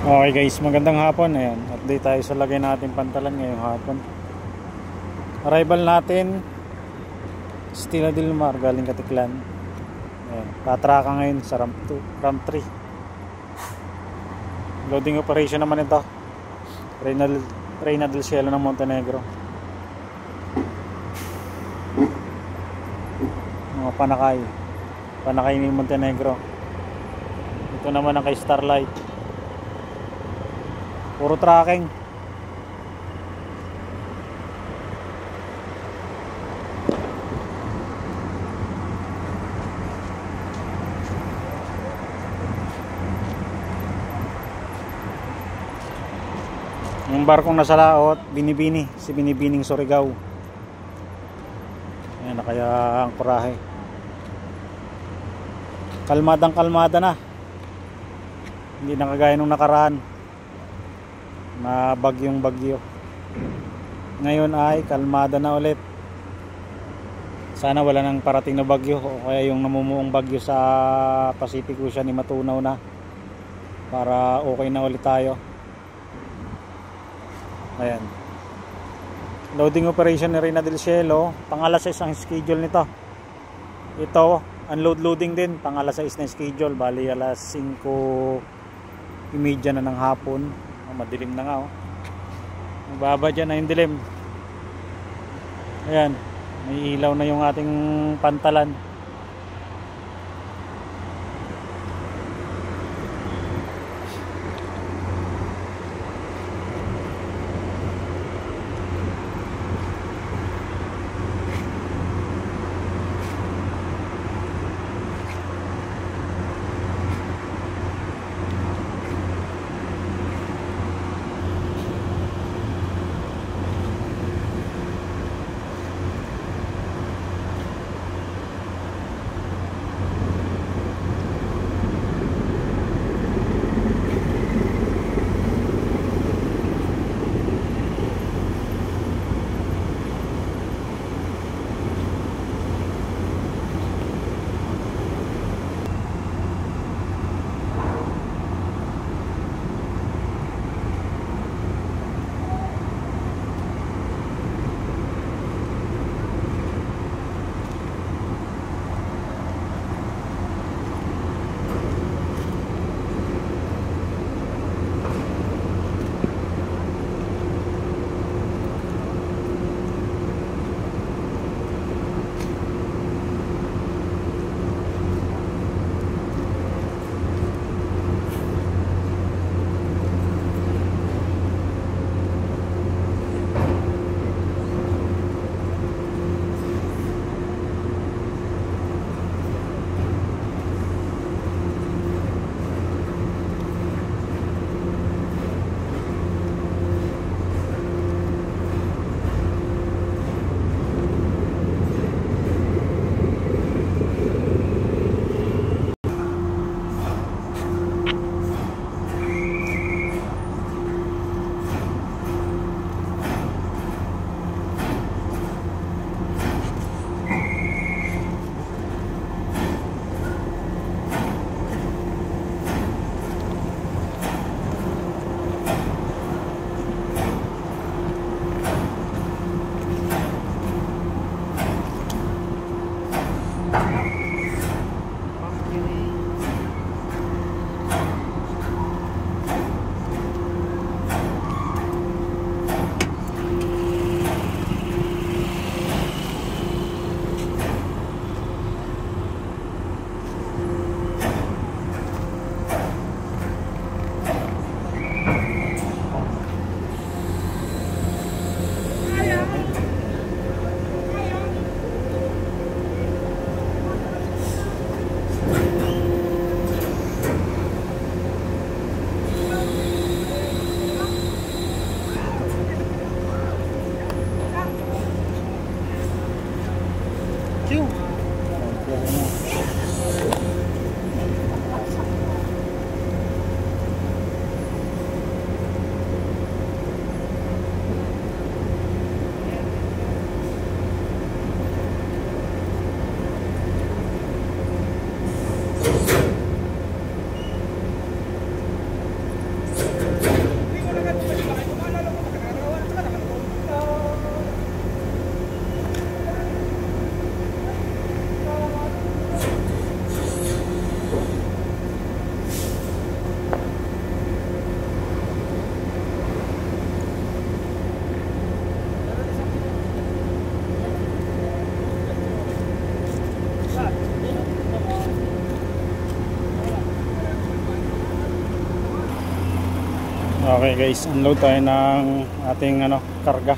Okay guys, magandang hapon. Ayan, update tayo sa lagay natin pantalan ngayong hapon. Arrival natin Stila del Mar galing Katiklan. Ayan, patraka ngayon sa ramp 2, ramp 3. Loading operation naman ito. Reina del Cielo ng Montenegro. Mga panakay ni Montenegro. Ito naman ang kay Starlight. Puro tracking. Yung barkong nasa laot, si Binibining Surigao. Ayan na kaya ang kurahe. Kalmada na. Hindi na kagaya nung nakaraan na bagyo. Ngayon ay kalmada na ulit. Sana wala nang parating na bagyo o kaya yung namumuong bagyo sa Pacific Ocean ni matunaw na para okay na ulit tayo. Ayan, loading operation ni Reina del Cielo. Pang-alas 6 ang schedule nito. Ito unload loading din, pang-alas 6 na schedule. Bali alas 5:30 na ng hapon. Madilim na nga magbaba dyan na yung dilim. Ayan, may ilaw na yung ating pantalan. Okay guys, unload tayo ng ating karga.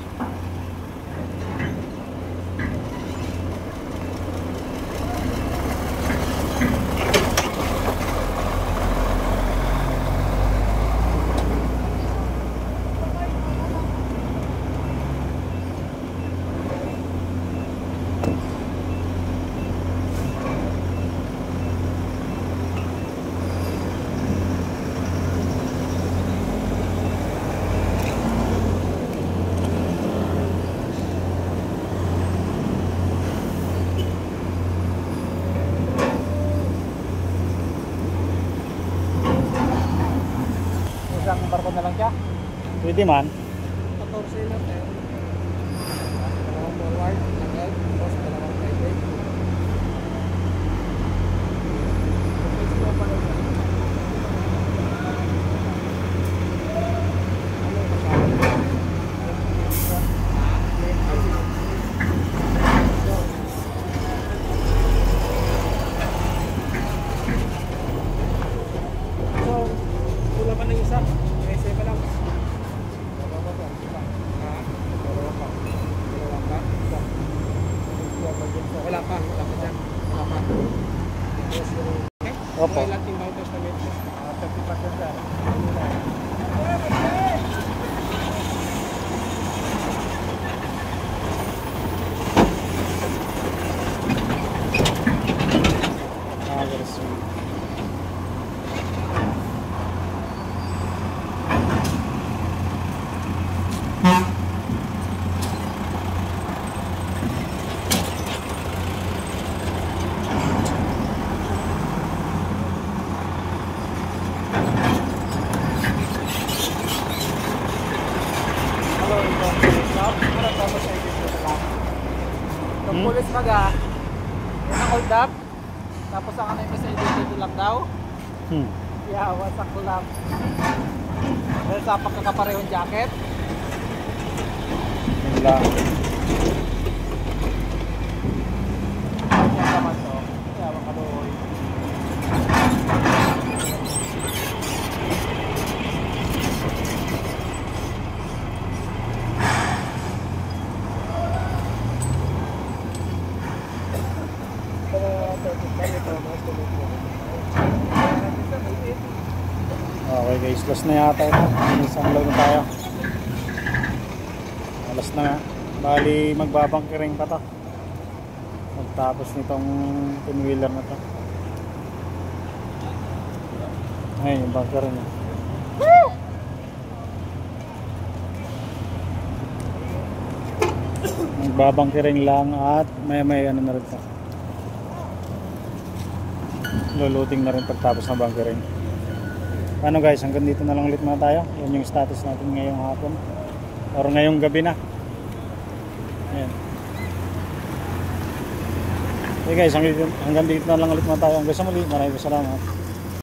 Isang barko na lang siya. Pwede man. 14 lang eh. Dalawang forward, agad, tapos dalawang sideway. Wala pa dyan. Wala pa. Opo. Okay, lating Mount Testament. 30% dyan. Yung pulis maga, yung hold up, tapos ang kanay sa identity lang daw. Wasak ko lang. Dahil sa pagkakaparehong jacket. Yun lang. Yan naman to. Kaya makaluhoy. Okay guys, last na yata ito. Unload na tayo. Alas na nga. Bali magbabangkering pa to. Magtapos nitong pinwheeler na to. Ayun yung bunkering. Magbabangkering lang at may ano na rin to. Luluting na rin pagtapos ng bunkering. Ano guys, hanggang dito na lang ulit muna tayo. Yan yung status natin ngayong hapon or ngayong gabi na. Ayan. Okay guys, hanggang dito na lang ulit muna tayo. Hanggang sa muli, maraming salamat.